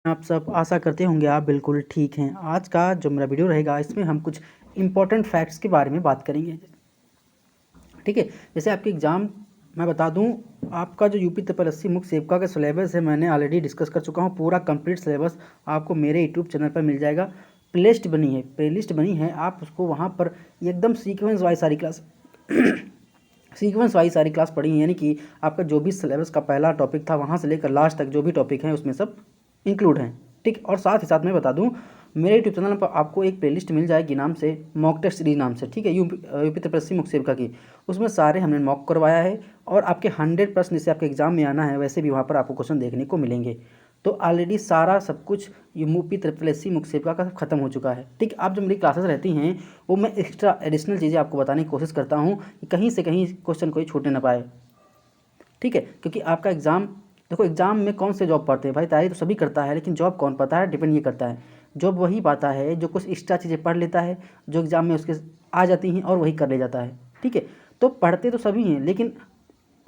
आप सब आशा करते होंगे आप बिल्कुल ठीक हैं। आज का जो मेरा वीडियो रहेगा इसमें हम कुछ इम्पोर्टेंट फैक्ट्स के बारे में बात करेंगे। ठीक है, जैसे आपके एग्ज़ाम मैं बता दूं, आपका जो यूपी तपेलसी मुख्य सेवका का सिलेबस है मैंने ऑलरेडी डिस्कस कर चुका हूं। पूरा कंप्लीट सिलेबस आपको मेरे यूट्यूब चैनल पर मिल जाएगा। प्लेलिस्ट बनी है, आप उसको वहाँ पर एकदम सीक्वेंस वाइज सारी क्लास सीक्वेंस वाइज सारी क्लास पढ़ी है, यानी कि आपका जो भी सिलेबस का पहला टॉपिक था वहाँ से लेकर लास्ट तक जो भी टॉपिक हैं उसमें सब इंक्लूड हैं। ठीक, और साथ ही साथ मैं बता दूं, मेरे यूट्यूब चैनल पर आपको एक प्लेलिस्ट मिल जाएगी नाम से मॉक टेस्ट सीरीज नाम से। ठीक है, यूपी तपेलसी मुख्य सेवका की, उसमें सारे हमने मॉक करवाया है और आपके 100% जैसे आपके एग्जाम में आना है वैसे भी वहाँ पर आपको क्वेश्चन देखने को मिलेंगे। तो ऑलरेडी सारा सब कुछ यूपी तपेलसी मुख्य सेवका का खत्म हो चुका है। ठीक, आप जो मेरी क्लासेस रहती हैं वो मैं एक्स्ट्रा एडिशनल चीज़ें आपको बताने की कोशिश करता हूँ कि कहीं से कहीं क्वेश्चन कोई छूटने ना पाए। ठीक है, क्योंकि आपका एग्ज़ाम, देखो एग्ज़ाम में कौन से जॉब पढ़ते हैं भाई, तैयारी तो सभी करता है लेकिन जॉब कौन पाता है, डिपेंड ये करता है। जॉब वही पाता है जो कुछ एक्स्ट्रा चीज़ें पढ़ लेता है, जो एग्ज़ाम में उसके आ जाती हैं और वही कर ले जाता है। ठीक है, तो पढ़ते तो सभी हैं लेकिन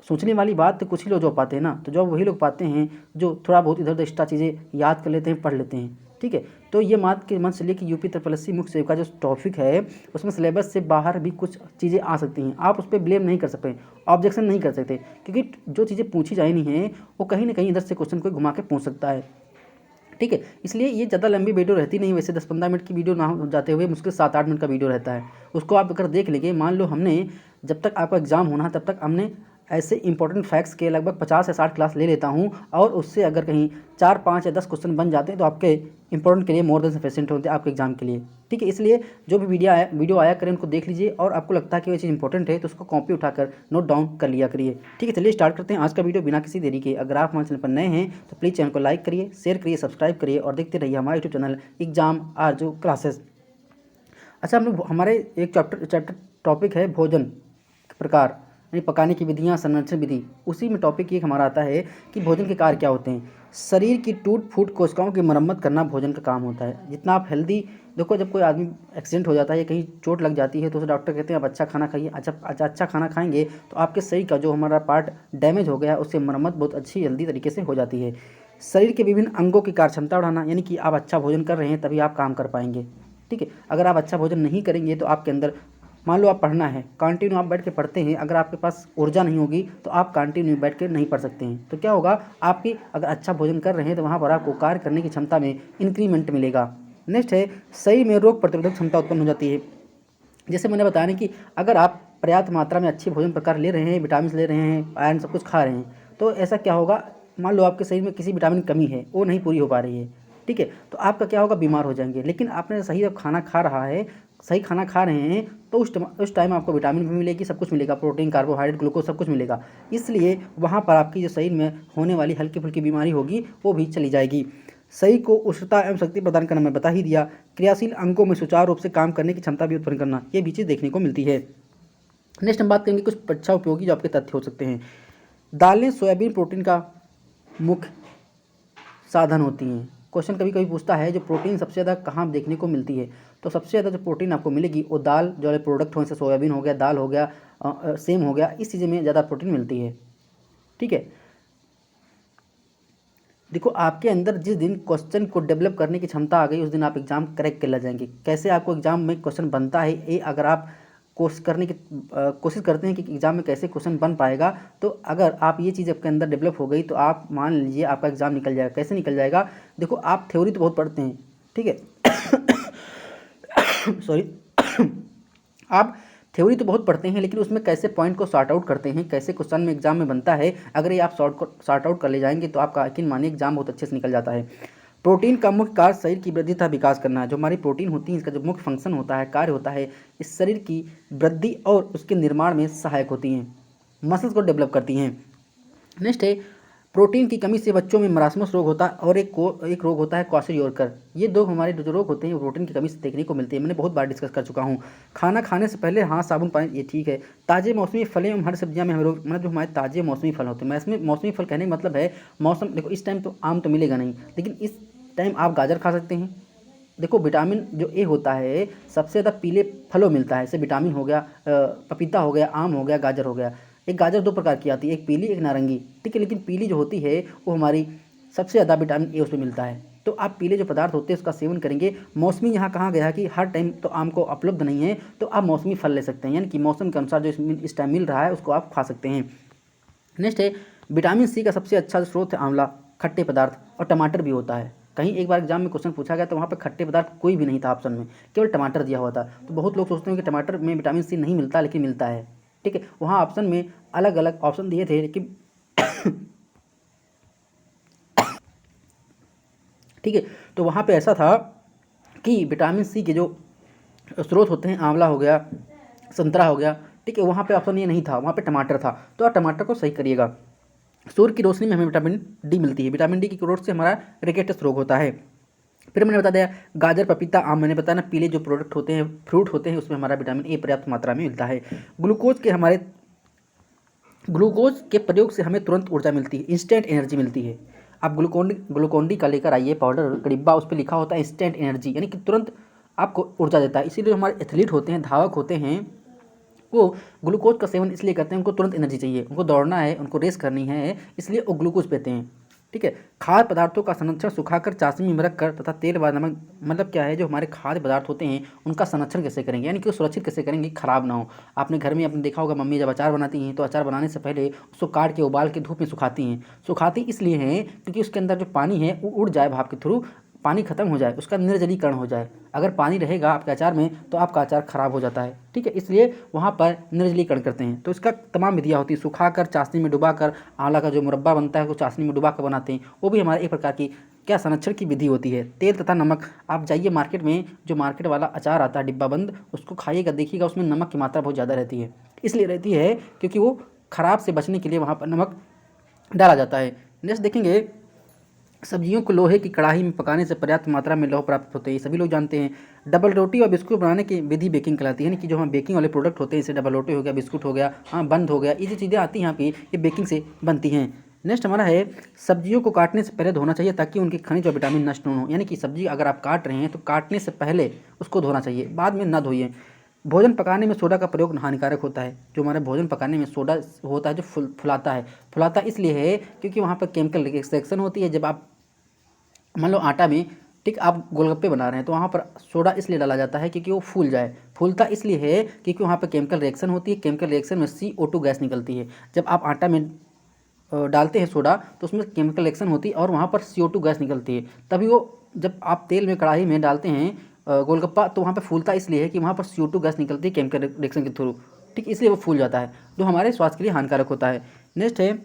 सोचने वाली बात तो कुछ ही लोग जॉब पाते हैं ना, तो जॉब वही लोग पाते हैं जो थोड़ा बहुत इधर उधर एक्स्ट्रा चीज़ें याद कर लेते हैं, पढ़ लेते हैं। ठीक है, तो ये बात के मन से लिए कि यूपी तपेलसी मुख्य सेवका जो टॉपिक है उसमें सिलेबस से बाहर भी कुछ चीज़ें आ सकती हैं। आप उस पर ब्लेम नहीं कर सकते, ऑब्जेक्शन नहीं कर सकते, क्योंकि जो चीज़ें पूछी जानी हैं वो कहीं ना कहीं इधर से क्वेश्चन को घुमा के पूछ सकता है। ठीक है, इसलिए ये ज़्यादा लंबी वीडियो रहती नहीं, वैसे 10-15 मिनट की वीडियो ना हो जाते हुए मुश्किल 7-8 मिनट का वीडियो रहता है। उसको आप अगर देख लेंगे, मान लो हमने जब तक आपका एग्ज़ाम होना है तब तक हमने ऐसे इंपॉर्टेंट फैक्ट्स के लगभग 50 या 60 क्लास ले लेता हूँ, और उससे अगर कहीं 4, 5 या 10 क्वेश्चन बन जाते हैं तो आपके इंपॉर्टेंट के लिए मोर देन सफिशिएंट होते हैं आपके एग्जाम के लिए। ठीक है, इसलिए जो भी वीडियो आया करें उनको देख लीजिए, और आपको लगता है कि वो चीज़ इंपॉर्टेंट है तो उसको कॉपी उठाकर नोट डाउन कर लिया करिए। ठीक है, चलिए स्टार्ट करते हैं आज का वीडियो बिना किसी देरी के। अगर आप हमारे चैनल पर नए हैं तो प्लीज़ चैनल को लाइक करिए, शेयर करिए, सब्सक्राइब करिए और देखते रहिए हमारा यूट्यूब चैनल एग्जाम आरजू क्लासेस। अच्छा, हम लोग हमारे एक चैप्टर टॉपिक है भोजन के प्रकार, यानी पकाने की विधियाँ, संरक्षण विधि। उसी में टॉपिक एक हमारा आता है कि भोजन के कार्य क्या होते हैं। शरीर की टूट फूट कोशिकाओं की मरम्मत करना भोजन का काम होता है। जितना आप हेल्दी, देखो जब कोई आदमी एक्सीडेंट हो जाता है या कहीं चोट लग जाती है तो उसे डॉक्टर कहते हैं आप अच्छा खाना खाइए। अच्छा खाना खाएंगे तो आपके शरीर का जो हमारा पार्ट डैमेज हो गया है उससे मरम्मत बहुत अच्छी जल्दी तरीके से हो जाती है। शरीर के विभिन्न अंगों की कार्य क्षमता बढ़ाना, यानी कि आप अच्छा भोजन कर रहे हैं तभी आप काम कर पाएंगे। ठीक है, अगर आप अच्छा भोजन नहीं करेंगे तो आपके अंदर, मान लो आप पढ़ना है, कंटिन्यू आप बैठ के पढ़ते हैं, अगर आपके पास ऊर्जा नहीं होगी तो आप कंटिन्यू बैठ के नहीं पढ़ सकते हैं। तो क्या होगा, आपकी अगर अच्छा भोजन कर रहे हैं तो वहाँ पर आपको कार्य करने की क्षमता में इंक्रीमेंट मिलेगा। नेक्स्ट है, शरीर में रोग प्रतिरोधक क्षमता उत्पन्न हो जाती है। जैसे मैंने बताया ना कि अगर आप पर्याप्त मात्रा में अच्छे भोजन प्रकार ले रहे हैं, विटामिन ले रहे हैं, आयरन सब कुछ खा रहे हैं, तो ऐसा क्या होगा, मान लो आपके शरीर में किसी विटामिन की कमी है, वो नहीं पूरी हो पा रही है। ठीक है, तो आपका क्या होगा, बीमार हो जाएंगे। लेकिन आपने सही जब खाना खा रहा है, सही खाना खा रहे हैं तो उस टाइम आपको विटामिन भी मिलेगी, सब कुछ मिलेगा, प्रोटीन, कार्बोहाइड्रेट, ग्लूकोज सब कुछ मिलेगा। इसलिए वहाँ पर आपकी जो शरीर में होने वाली हल्की फुल्की बीमारी होगी वो भी चली जाएगी। शरीर को उष्णता एवं शक्ति प्रदान करना मैं बता ही दिया। क्रियाशील अंगों में सुचारू रूप से काम करने की क्षमता भी उत्पन्न करना, ये भी चीज़ देखने को मिलती है। नेक्स्ट हम बात करेंगे कुछ अच्छा उपयोगी जो आपके तथ्य हो सकते हैं। दालें सोयाबीन प्रोटीन का मुख्य साधन होती हैं। क्वेश्चन कभी कभी पूछता है जो प्रोटीन सबसे ज़्यादा कहाँ देखने को मिलती है, तो सबसे ज़्यादा जो प्रोटीन आपको मिलेगी वो दाल जो प्रोडक्ट हो, जैसे सोयाबीन हो गया, दाल हो गया, सेम हो गया, इस चीज़ में ज़्यादा प्रोटीन मिलती है। ठीक है, देखो आपके अंदर जिस दिन क्वेश्चन को डेवलप करने की क्षमता आ गई उस दिन आप एग्ज़ाम क्रैक कर ले जाएंगे। कैसे आपको एग्ज़ाम में क्वेश्चन बनता है, ये अगर आप कोशिश करते हैं कि एग्ज़ाम में कैसे क्वेश्चन बन पाएगा, तो अगर आप ये चीज़ आपके अंदर डेवलप हो गई तो आप मान लीजिए आपका एग्ज़ाम निकल जाएगा। कैसे निकल जाएगा, देखो आप थ्योरी तो बहुत पढ़ते हैं, ठीक है सॉरी आप थ्योरी तो बहुत पढ़ते हैं लेकिन उसमें कैसे पॉइंट को सॉर्ट आउट करते हैं, कैसे क्वेश्चन में एग्जाम में बनता है, अगर ये आप सॉर्ट आउट कर ले जाएंगे तो आपका यकीन मानिए एग्जाम बहुत अच्छे से निकल जाता है। प्रोटीन का मुख्य कार्य शरीर की वृद्धि तथा विकास करना है। जो हमारी प्रोटीन होती है इसका जो मुख्य फंक्शन होता है, कार्य होता है, इस शरीर की वृद्धि और उसके निर्माण में सहायक होती हैं, मसल्स को डेवलप करती हैं। नेक्स्ट है, प्रोटीन की कमी से बच्चों में मरासमस रोग होता है और एक रोग होता है क्वाशीयोरकर। ये दो हमारे जो रोग होते हैं वो प्रोटीन की कमी से देखने को मिलती है, मैंने बहुत बार डिस्कस कर चुका हूँ। खाना खाने से पहले हाथ साबुन पानी, ये ठीक है। ताज़े मौसमी फलें एवं हर सब्जियाँ में हमें रोग, मतलब जो हमारे ताज़े मौसमी फल होते हैं, मैं इसमें मौसमी फल कहने का मतलब है मौसम, देखो इस टाइम तो आम तो मिलेगा नहीं लेकिन इस टाइम आप गाजर खा सकते हैं। देखो विटामिन जो ए होता है सबसे ज़्यादा पीले फलों मिलता है, जैसे विटामिन हो गया, पपीता हो गया, आम हो गया, गाजर हो गया। एक गाजर दो प्रकार की आती है, एक पीली एक नारंगी। ठीक है, लेकिन पीली जो होती है वो हमारी सबसे ज़्यादा विटामिन ए उसमें मिलता है। तो आप पीले जो पदार्थ होते हैं उसका सेवन करेंगे। मौसमी यहाँ कहा गया है कि हर टाइम तो आम को उपलब्ध नहीं है, तो आप मौसमी फल ले सकते हैं, यानी कि मौसम के अनुसार जो इस टाइम मिल रहा है उसको आप खा सकते हैं। नेक्स्ट है विटामिन सी का सबसे अच्छा स्रोत है आंवला, खट्टे पदार्थ, और टमाटर भी होता है। कहीं एक बार एग्जाम में क्वेश्चन पूछा गया तो वहाँ पर खट्टे पदार्थ कोई भी नहीं था ऑप्शन में, केवल टमाटर दिया हुआ था। तो बहुत लोग सोचते हैं कि टमाटर में विटामिन सी नहीं मिलता, लेकिन मिलता है। ठीक है, वहाँ ऑप्शन में अलग अलग ऑप्शन दिए थे, लेकिन ठीक है, तो वहाँ पे ऐसा था कि विटामिन सी के जो स्रोत होते हैं, आंवला हो गया, संतरा हो गया, ठीक है, वहाँ पे ऑप्शन ये नहीं था, वहाँ पे टमाटर था। तो आप टमाटर को सही करिएगा। सूर्य की रोशनी में हमें विटामिन डी मिलती है, विटामिन डी की करोड़ से हमारा रिकेटस रोग होता है। फिर मैंने बता दिया गाजर, पपीता, आम, मैंने बताया ना, पीले जो प्रोडक्ट होते हैं, फ्रूट होते हैं, उसमें हमारा विटामिन ए पर्याप्त मात्रा में मिलता है। ग्लूकोज के प्रयोग से हमें तुरंत ऊर्जा मिलती है, इंस्टेंट एनर्जी मिलती है। आप ग्लूकोन डी का लेकर आइए पाउडर का डिब्बा, उस पर लिखा होता है इंस्टेंट एनर्जी, यानी कि तुरंत आपको ऊर्जा देता है। इसीलिए हमारे एथलीट होते हैं, धावक होते हैं, वो ग्लूकोज का सेवन इसलिए करते हैं, उनको तुरंत एनर्जी चाहिए, उनको दौड़ना है, उनको रेस करनी है, इसलिए वो ग्लूकोज पीते हैं। ठीक है, खाद्य पदार्थों का संरक्षण सुखाकर, चाशनी में रखकर तथा तेल व नमक, मतलब क्या है, जो हमारे खाद्य पदार्थ होते हैं उनका संरक्षण कैसे करेंगे, यानी कि सुरक्षित कैसे करेंगे, खराब ना हो। आपने घर में आपने देखा होगा मम्मी जब अचार बनाती हैं तो अचार बनाने से पहले उसको काट के उबाल के धूप में सुखाती हैं। सुखाती इसलिए हैं क्योंकि उसके अंदर जो पानी है वो उड़ जाए, भाप के थ्रू पानी खत्म हो जाए, उसका निर्जलीकरण हो जाए। अगर पानी रहेगा आपके अचार में तो आपका अचार खराब हो जाता है। ठीक है, इसलिए वहाँ पर निर्जलीकरण करते हैं। तो इसका तमाम विधियाँ होती हैं, सुखाकर, चाशनी में डुबाकर, आंवला का जो मुरब्बा बनता है वो चाशनी में डुबा कर बनाते हैं, वो भी हमारे एक प्रकार की क्या संरक्षण की विधि होती है। तेल तथा नमक, आप जाइए मार्केट में, जो मार्केट वाला अचार आता है डिब्बा बंद, उसको खाइएगा, देखिएगा उसमें नमक की मात्रा बहुत ज़्यादा रहती है। इसलिए रहती है क्योंकि वो खराब से बचने के लिए वहाँ पर नमक डाला जाता है। नेक्स्ट देखेंगे, सब्जियों को लोहे की कढ़ाई में पकाने से पर्याप्त मात्रा में लौह प्राप्त होते हैं, सभी लोग जानते हैं। डबल रोटी और बिस्कुट बनाने की विधि बेकिंग कहलाती है, यानी कि जो हम बेकिंग वाले प्रोडक्ट होते हैं, जैसे डबल रोटी हो गया, बिस्कुट हो गया, हाँ बंद हो गया, ये जो चीज़ें आती हैं यहाँ पे ये बेकिंग से बनती हैं। नेक्स्ट हमारा है सब्जियों को काटने से पहले धोना चाहिए ताकि उनके खनिज और विटामिन नष्ट न हो, यानी कि सब्जी अगर आप काट रहे हैं तो काटने से पहले उसको धोना चाहिए, बाद में ना धोइए। भोजन पकाने में सोडा का प्रयोग हानिकारक होता है, जो हमारे भोजन पकाने में सोडा होता है जो फुलाता है, फुलाता इसलिए है क्योंकि वहाँ पर केमिकल रिएक्शन होती है। जब आप मान लो आटा में, ठीक, आप गोलगप्पे बना रहे हैं तो वहाँ पर सोडा इसलिए डाला जाता है क्योंकि वो फूल जाए, फूलता इसलिए है क्योंकि वहाँ पर केमिकल रिएक्शन होती है, केमिकल रिएक्शन में CO2 गैस निकलती है। जब आप आटा में डालते हैं सोडा तो उसमें केमिकल रिएक्शन होती है और वहाँ पर CO2 गैस निकलती है, तभी वो जब आप तेल में कढ़ाई में डालते हैं गोलगप्पा तो वहाँ पर फूलता इसलिए है कि वहाँ पर CO2 गैस निकलती है केमिकल रिएक्शन के थ्रू, ठीक, इसलिए वो फूल जाता है, जो हमारे स्वास्थ्य के लिए हानिकारक होता है। नेक्स्ट है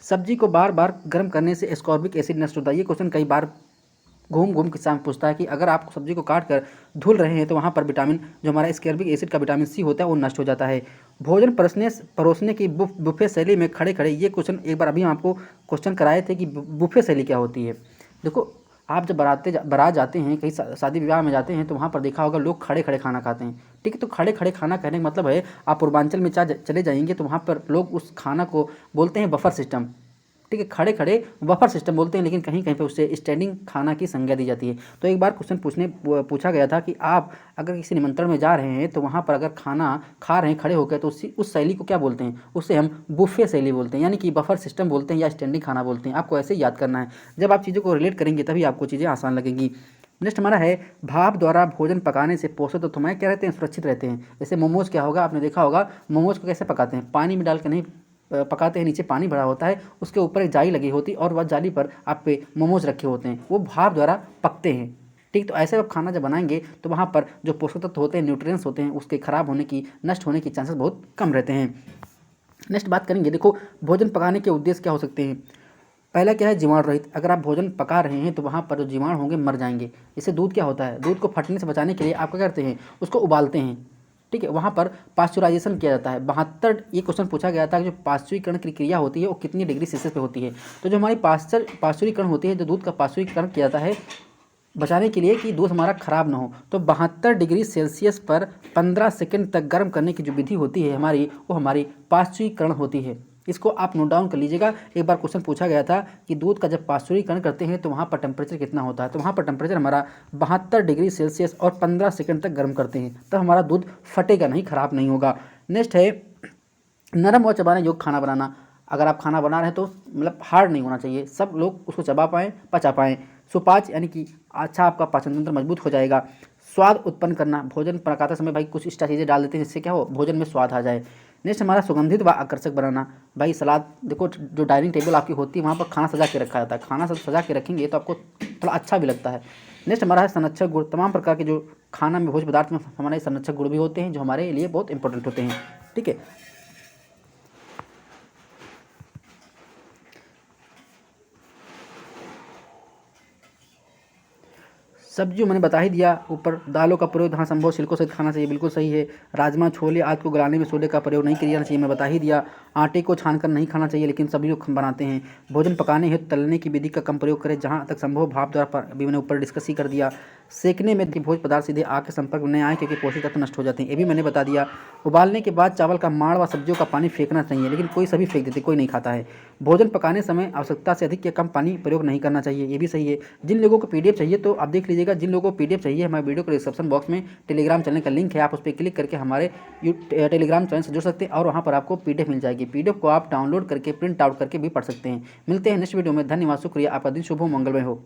सब्जी को बार बार गर्म करने से एस्कॉर्बिक एसिड नष्ट होता है। ये क्वेश्चन कई बार घूम घूम के सामने पूछता है कि अगर आप सब्जी को काट कर धुल रहे हैं तो वहाँ पर विटामिन, जो हमारा एस्कॉर्बिक एसिड का विटामिन सी होता है, वो नष्ट हो जाता है। भोजन परोसने की बुफे शैली में खड़े खड़े, ये क्वेश्चन एक बार अभी हम आपको क्वेश्चन कराए थे कि बुफे शैली क्या होती है। देखो, आप जब बारात जाते हैं, कहीं शादी विवाह में जाते हैं तो वहाँ पर देखा होगा लोग खड़े खड़े खाना खाते हैं। ठीक है, तो खड़े खड़े खाना कहने का मतलब है आप पूर्वांचल में चले जाएंगे तो वहाँ पर लोग उस खाना को बोलते हैं बफर सिस्टम। ठीक है, खड़े खड़े बफर सिस्टम बोलते हैं, लेकिन कहीं कहीं पे उससे स्टैंडिंग खाना की संज्ञा दी जाती है। तो एक बार क्वेश्चन पूछा गया था कि आप अगर किसी निमंत्रण में जा रहे हैं तो वहाँ पर अगर खाना खा रहे हैं खड़े होकर तो उस शैली को क्या बोलते हैं, उससे हम बुफे शैली बोलते हैं, यानी कि बफर सिस्टम बोलते हैं या स्टैंडिंग खाना बोलते हैं। आपको ऐसे ही याद करना है, जब आप चीज़ों को रिलेट करेंगे तभी आपको चीज़ें आसान लगेंगी। नेक्स्ट हमारा है भाप द्वारा भोजन पकाने से पोषक तत्व हमारे क्या रहते हैं, सुरक्षित रहते हैं। जैसे मोमोज क्या होगा, आपने देखा होगा मोमोज को कैसे पकाते हैं, पानी में डाल के नहीं पकाते हैं, नीचे पानी भरा होता है, उसके ऊपर एक जाली लगी होती है और वह जाली पर आप पे मोमोज रखे होते हैं, वो भाप द्वारा पकते हैं। ठीक, तो ऐसे आप खाना जब बनाएंगे तो वहाँ पर जो पोषक तत्व होते हैं, न्यूट्रिएंट्स होते हैं, उसके खराब होने की, नष्ट होने के चांसेस बहुत कम रहते हैं। नेक्स्ट बात करेंगे, देखो भोजन पकाने के उद्देश्य क्या हो सकते हैं। पहला क्या है, जीवाणु रहित। अगर आप भोजन पका रहे हैं तो वहाँ पर जो जीवाणु होंगे मर जाएंगे। इससे दूध क्या होता है, दूध को फटने से बचाने के लिए आप क्या करते हैं, उसको उबालते हैं। ठीक है, वहाँ पर पास्चुराइजेशन किया जाता है। 72 ये क्वेश्चन पूछा गया था कि जो पास्चुरीकरण की क्रिया होती है वो कितनी डिग्री सेल्सियस पे होती है। तो जो हमारी पास्चुरीकरण होती है, जो दूध का पास्चुरीकरण किया जाता है बचाने के लिए कि दूध हमारा ख़राब ना हो, तो 72 डिग्री सेल्सियस पर 15 सेकंड तक गर्म करने की जो विधि होती है हमारी, वो हमारी पास्चुरीकरण होती है। इसको आप नोट डाउन कर लीजिएगा। एक बार क्वेश्चन पूछा गया था कि दूध का जब पास्चुरीकरण करते हैं तो वहाँ पर टेम्परेचर कितना होता है, तो वहाँ पर टेम्परेचर हमारा 72 डिग्री सेल्सियस और 15 सेकंड तक गर्म करते हैं, तब हमारा दूध फटेगा नहीं, ख़राब नहीं होगा। नेक्स्ट है नरम और चबाने योग्य खाना बनाना। अगर आप खाना बना रहे हैं तो मतलब हार्ड नहीं होना चाहिए, सब लोग उसको चबा पाएँ, पचा पाएँ। सुपाच्य यानी कि अच्छा आपका पाचन तंत्र मजबूत हो जाएगा। स्वाद उत्पन्न करना, भोजन पकाते समय भाई कुछ एक्स्ट्रा चीज़ें डाल देते हैं जिससे क्या हो भोजन में स्वाद आ जाए। नेक्स्ट हमारा सुगंधित व आकर्षक बनाना। भाई सलाद देखो, जो डाइनिंग टेबल आपकी होती है वहाँ पर खाना सजा के रखा जाता है, खाना सब सजा के रखेंगे तो आपको थोड़ा अच्छा भी लगता है। नेक्स्ट हमारा है संरक्षक गुण। तमाम प्रकार के जो खाना में भोज्य पदार्थ में हमारे संरक्षक गुण भी होते हैं जो हमारे लिए बहुत इंपॉर्टेंट होते हैं। ठीक है, सब्जियों मैंने बता ही दिया ऊपर। दालों का प्रयोग जहाँ संभव छिलकों सहित खाना चाहिए, बिल्कुल सही है। राजमा छोले आदि को गलाने में सोडे का प्रयोग नहीं किया जाना चाहिए, मैं बता ही दिया। आटे को छानकर नहीं खाना चाहिए लेकिन सभी लोग बनाते हैं। भोजन पकाने हेतु तलने की विधि का कम प्रयोग करें, जहाँ तक संभव भाप द्वारा अभी मैंने ऊपर डिस्कस ही कर दिया। सेकने में भोज्य पदार्थ सीधे आग के संपर्क में न आए क्योंकि पोषक तत्व नष्ट हो जाते हैं, ये भी मैंने बता दिया। उबालने के बाद चावल का माड़ व सब्जियों का पानी फेंकना चाहिए, लेकिन कोई सभी फेंक देते, कोई नहीं खाता है। भोजन पकाने समय आवश्यकता से अधिक या कम पानी प्रयोग नहीं करना चाहिए, ये भी सही है। जिन लोगों को पीडीएफ चाहिए तो आप देख लीजिएगा, जिन लोगों को पीडीएफ चाहिए हमारे वीडियो के डिस्क्रिप्शन बॉक्स में टेलीग्राम चैनल का लिंक है, आप उस पर क्लिक करके हमारे टेलीग्राम चैनल से जुड़ सकते हैं और वहाँ पर आपको पीडीएफ मिल जाएगी। पीडीएफ को आप डाउनलोड करके प्रिंट आउट करके भी पढ़ सकते हैं। मिलते हैं नेक्स्ट वीडियो में। धन्यवाद, शुक्रिया, आपका दिन शुभ हो, मंगलमय हो।